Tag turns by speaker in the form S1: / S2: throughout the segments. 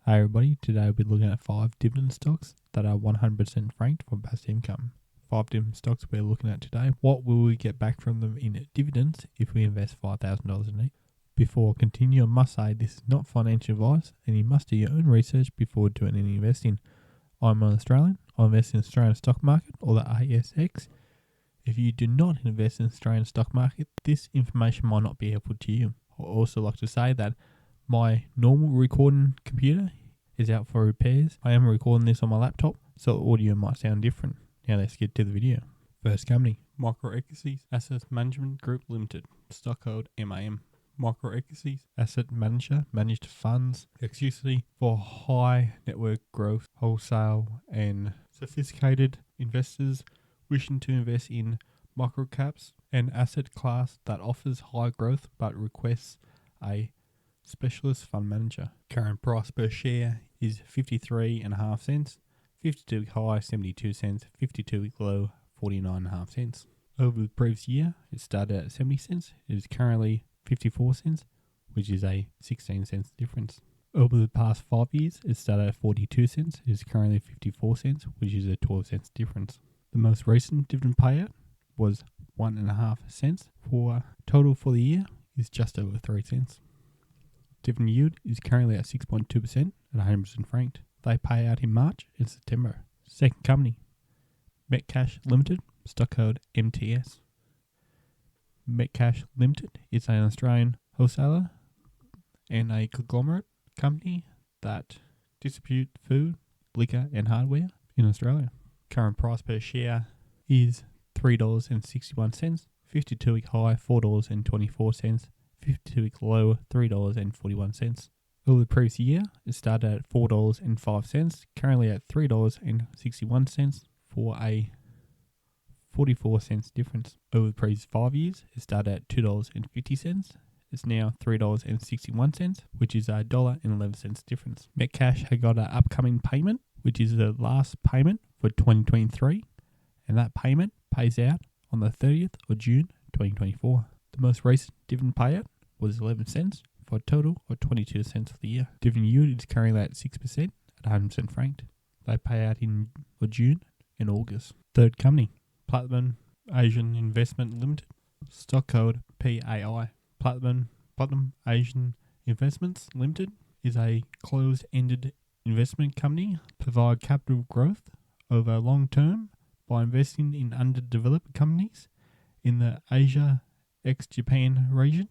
S1: Hi everybody, today we'll be looking at 5 dividend stocks that are 100% franked for passive income. 5 dividend stocks we're looking at today. What will we get back from them in dividends if we invest $5,000 in each? Before I continue, I must say this is not financial advice and you must do your own research before doing any investing. I'm an Australian. I invest in the Australian stock market or the ASX. If you do not invest in the Australian stock market, this information might not be helpful to you. I also like to say that my normal recording computer is out for repairs. I am recording this on my laptop, so the audio might sound different. Now let's get to the video. First company, Microequities Asset Management Group Limited, stock code MAM. Microequities Asset Manager managed funds exclusively for high network growth, wholesale and sophisticated investors wishing to invest in microcaps, an asset class that offers high growth but requests a specialist fund manager. Current price per share is 53.5 cents, 52-week high 72 cents, 52-week low 49.5 cents. Over the previous year, it started at 70 cents. It is currently 54 cents, which is a 16 cents difference. Over the past 5 years, it started at 42 cents. It is currently 54 cents, which is a 12 cents difference. The most recent dividend payout was 1.5 cents. For total for the year is just over 3 cents. Dividend yield is currently at 6.2% at 100% franked. They pay out in March and September. Second company, Metcash Limited, stock code MTS. Metcash Limited is an Australian wholesaler and a conglomerate company that distribute food, liquor and hardware in Australia. Current price per share is $3.61, 52-week high $4.24, 52-week low $3.41. Over the previous year, it started at $4.05, currently at $3.61 for a 44 cents difference. Over the previous 5 years, it started at $2.50. It's now $3.61, which is a $1.11 difference. Metcash has got an upcoming payment, which is the last payment for 2023, and that payment pays out on the 30th of June 2024. The most recent dividend payout was 11 cents for a total of 22 cents for the year. Dividend yield is currently at 6% at 100% franked. They pay out in June and August. Third company, Platinum Asian Investment Limited, stock code PAI. Platinum Asian Investments Limited is a closed-ended investment company, provide capital growth over long term by investing in underdeveloped companies in the Asia ex-Japan region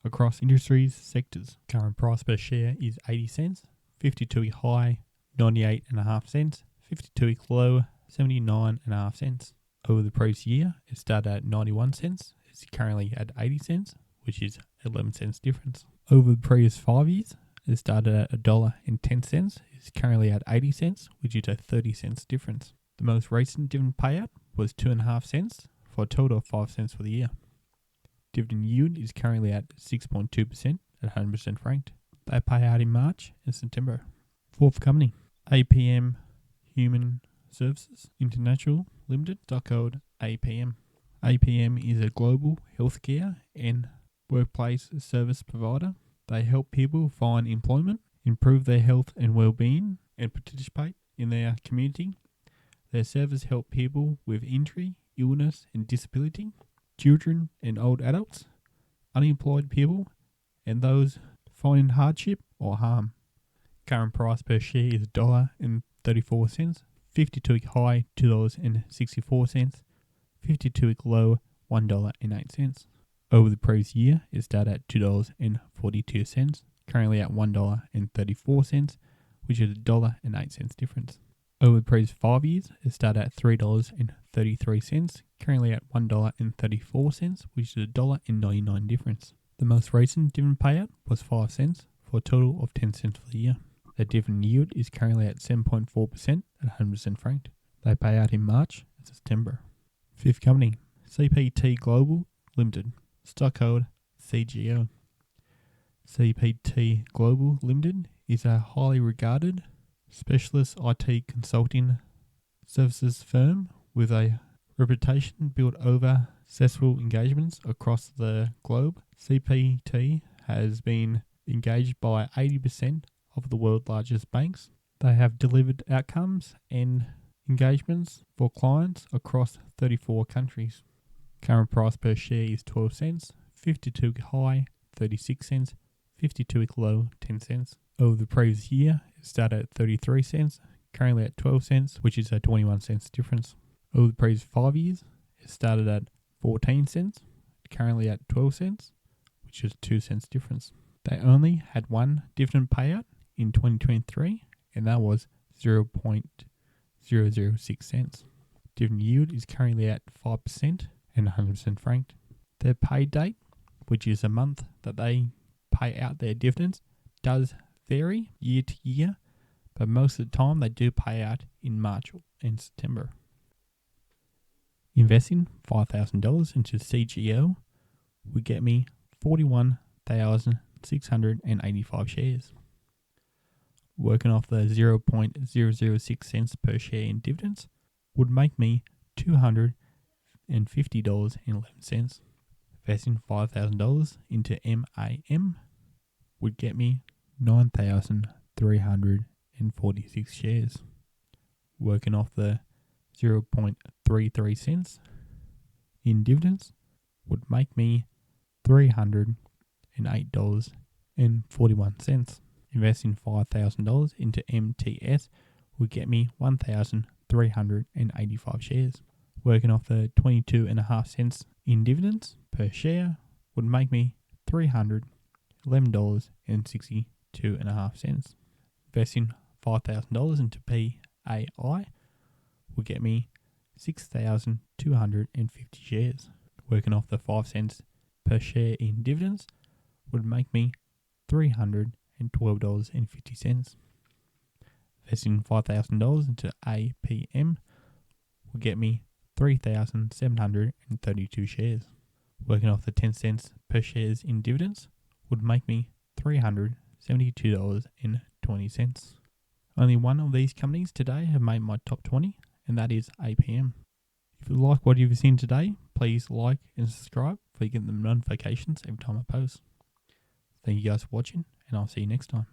S1: across industries sectors. Current price per share is 80 cents, 52-week high 98.5 cents, 52-week low 79.5 cents. Over the previous year, it started at 91 cents. It's currently at 80 cents, which is 11 cents difference. Over the previous 5 years, it started at $1.10. It's currently at 80 cents, which is a 30 cents difference. The most recent dividend payout was 2.5 cents for a total of 5 cents for the year. Dividend yield is currently at 6.2% at 100% franked. They pay out in March and September. Fourth company, APM Human Services International Limited, stock code APM. APM is a global healthcare and workplace service provider. They help people find employment, improve their health and well-being, and participate in their community. Their service help people with injury, illness and disability, children and old adults, unemployed people, and those finding hardship or harm. Current price per share is $1.34, 52-week high $2.64, 52-week low $1.08. Over the previous year, it started at $2.42, currently at $1.34, which is a $1.08 difference. Over the previous 5 years, it started at $3.33, currently at $1.34, which is a $1.99 difference. The most recent dividend payout was 5 cents for a total of 10 cents for the year. The dividend yield is currently at 7.4% at 100% franked. They pay out in March and September. Fifth company, CPT Global Limited, stock code CGL. CPT Global Limited is a highly regarded specialist IT consulting services firm with a reputation built over successful engagements across the globe. CPT has been engaged by 80% of the world's largest banks. They have delivered outcomes and engagements for clients across 34 countries. Current price per share is 12 cents, 52-week high 36 cents, 52-week low 10 cents. Over the previous year, it started at 33 cents, currently at 12 cents, which is a 21 cents difference. Over the previous 5 years, it started at 14 cents, currently at 12 cents, which is 2 cents difference. They only had one dividend payout in 2023, and that was 0.006 cents. Dividend yield is currently at 5% and 100% franked. Their pay date, which is a month that they pay out their dividends, does vary year to year, but most of the time they do pay out in March and September. Investing $5,000 into CGO would get me 41,685 shares. Working off the 0.006 cents per share in dividends would make me $250.11. Investing $5,000 into MAM would get me 9,346 shares. Working off the 0.33 cents in dividends would make me $308.41. Investing $5,000 into MTS would get me 1,385 shares. Working off the 22.5 cents in dividends per share would make me $311.62.5. Investing $5,000 into PAI would get me 6,250 shares. Working off the 5 cents per share in dividends would make me $312.50. Investing $5,000 into APM would get me 3,732 shares. Working off the 10 cents per shares in dividends would make me $372.20. Only one of these companies today have made my top 20, and that is APM. If you like what you've seen today, please like and subscribe so you get the notifications every time I post. Thank you guys for watching, and I'll see you next time.